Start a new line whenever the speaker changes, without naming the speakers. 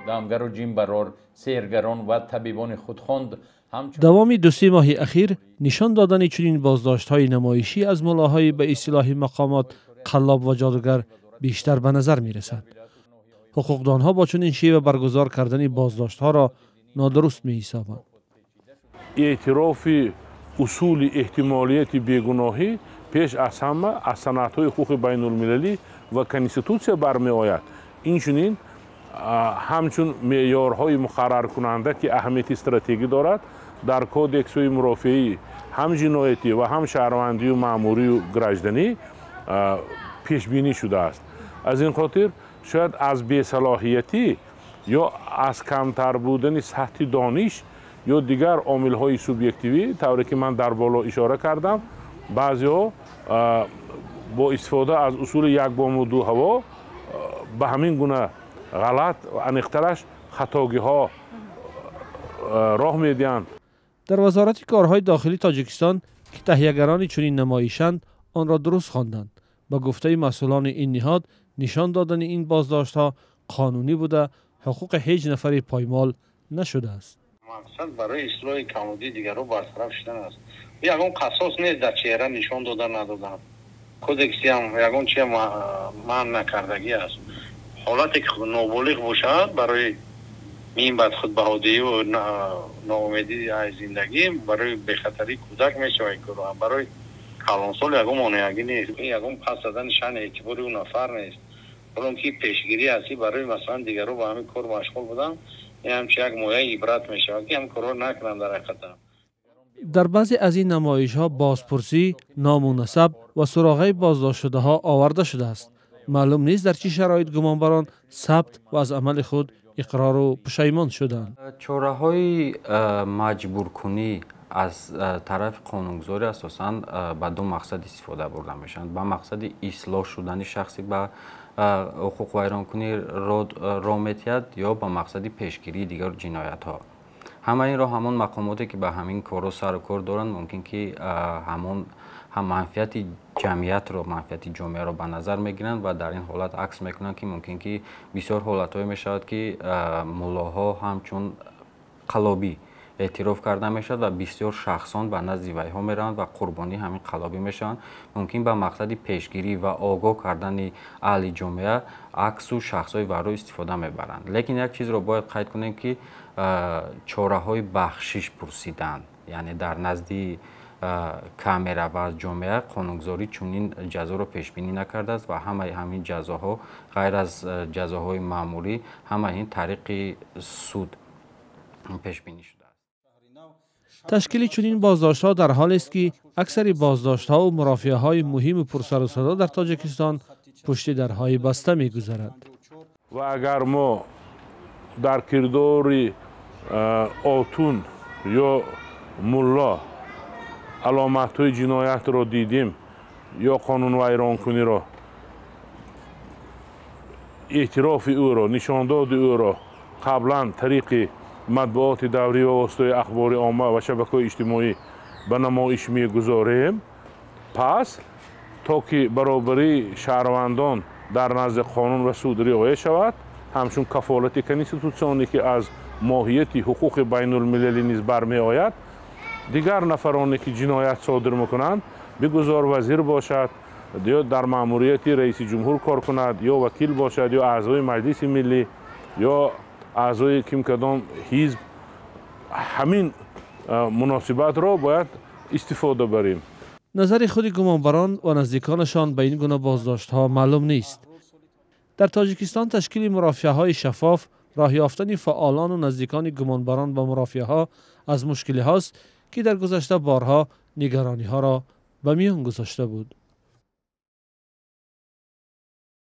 دامگر و جیم سیرگران و طبیبان خودخواند.
دوام 2-3 ماه اخیر نشان دادن چنین بازداشت‌های نمایشی از ملاهای به اصطلاح مقامات قلاب و جادوگر بیشتر به نظر می‌رسد. حقوقدانها با چنین شیوه برگزار کردن بازداشت‌ها را نادرست می‌حسابند.
اعتراف اصول احتمالیت بیگناهی پیش از همه از سندهای حقوق بین المللی و کنستیتوسیا برمی‌آید. اینچنین همچون معیارهای مقرر کننده که اهمیت استراتژی دارد در کودکس مرافعی هم جنایتی و هم شهروندی و مأموری و گراجدنی پیش بینی شده است. از این خاطر شاید از بی‌صلاحیتی یا از کمتر بودن سطح دانش یا دیگر عامل‌های سوبیکتیوی طوری که من در بالا اشاره کردم بعضی‌ها با استفاده از اصول یک بام و دو هوا به همین گونه غلط و انیخترش خطاگی‌ها راه می‌دهند.
در وزارت کارهای داخلی تاجیکستان که تهیه‌گران چنین نمایشند آن را درست خواندند. با گفته مسئولان این نهاد نشان دادن این بازداشت‌ها قانونی بوده، حقوق هیچ نفری پایمال نشده است.
مقصد برای اصلاح کمبودی دیگران برطرف شدن است. یگان قصاص نیست در چهره نشان دادن ندادن. کودکسی هم یگان چه من نکردگی است. حالتی که نابالغ باشد برای این بد خود بهادری و ناامیدی از زندگی برای بخطری کودک میشود که برای کلانسال یگان مانعگی نیست. این یگان پس دادن شأن اعتباری اون نفر نیست. حالا که پیشگیری هستی برای مثلا دیگران با همین کار مشغول بودن این همچه یک مایه عبرت میشود که هم کار نکنن در حقیقت.
در بعضی از این نمایش‌ها بازپرسی، نام و نسب و سراغ بازداشت شده ها آورده شده است. معلوم نیست در چه شرایط گمانبران ثبت و از عمل خود اقرار و پشیمان شدند.
چاره‌های مجبورکنی از طرف قانونگذاری اساساً به دو مقصد استفاده برده میشن. به مقصد اصلاح شدن شخصی به حقوق ویرانکنی راه می‌دهد یا به مقصد پیشگیری دیگر جنایت ها. همه این را همون مقاماتی که به همین کارو سر و کار دارند ممکن که هم منفعت جمعیت رو منفعت جامعه رو به نظر میگیرند و در این حالت عکس میکنند که ممکن که بسیار حالت‌های میشود که ملاها همچون قلابی اعتراف کرده میشد و بسیار شخصان به نزد ویها میروند و قربانی همین قلابی میشن. ممکن به مقصد پیشگیری و آگاه کردن اهل جامعه عکس و شخصای ورای استفاده میبرند. لیکن یک چیز رو باید قید کنیم که چاره‌های بخشش پرسیدن، یعنی در نزد کامرا و از جامعه قانونگذاری چنین جزا رو پیش بینی نکرده است و همین جزاها غیر از جزاهای معمولی همه این طریق سود پیش بینی شده.
تشکیل چنین بازداشت‌ها در حالی است که اکثر بازداشت‌ها و مرافعه‌های مهم و پرسر و صدا در تاجیکستان پشت درهای بسته می‌گذرد.
و اگر ما در کردار آتون یا ملا علامت‌های جنایت را دیدیم یا قانون ویرانکنی را اعتراف او را نشانداد او را قبلا طریق مطبوعات دوری و واسطه اخبار عامه و شبکه‌های اجتماعی به نمایش می‌گذاریم، پس تا که برابری شهروندان در نزد قانون و سود رعایت شود، همچون کفالت کنستیتوسیونی که از ماهیت حقوق بین المللی نیز برمی‌آید، دیگر نفرانی که جنایت صادر می‌کنند بگذار وزیر باشد یا در مأموریت رئیس جمهور کار کند یا وکیل باشد یا اعضای مجلس ملی یا اعضای کدام حزب، همین مناسبت را باید استفاده بریم.
نظر خود گمانبران و نزدیکانشان به این گونه بازداشت‌ها معلوم نیست. در تاجیکستان تشکیل مرافعه‌های شفاف راه یافتن فعالان و نزدیکان گمانبران با مرافعه‌ها از مشکلی هاست که در گذشته بارها نگرانی ها را به میان گذاشته بود.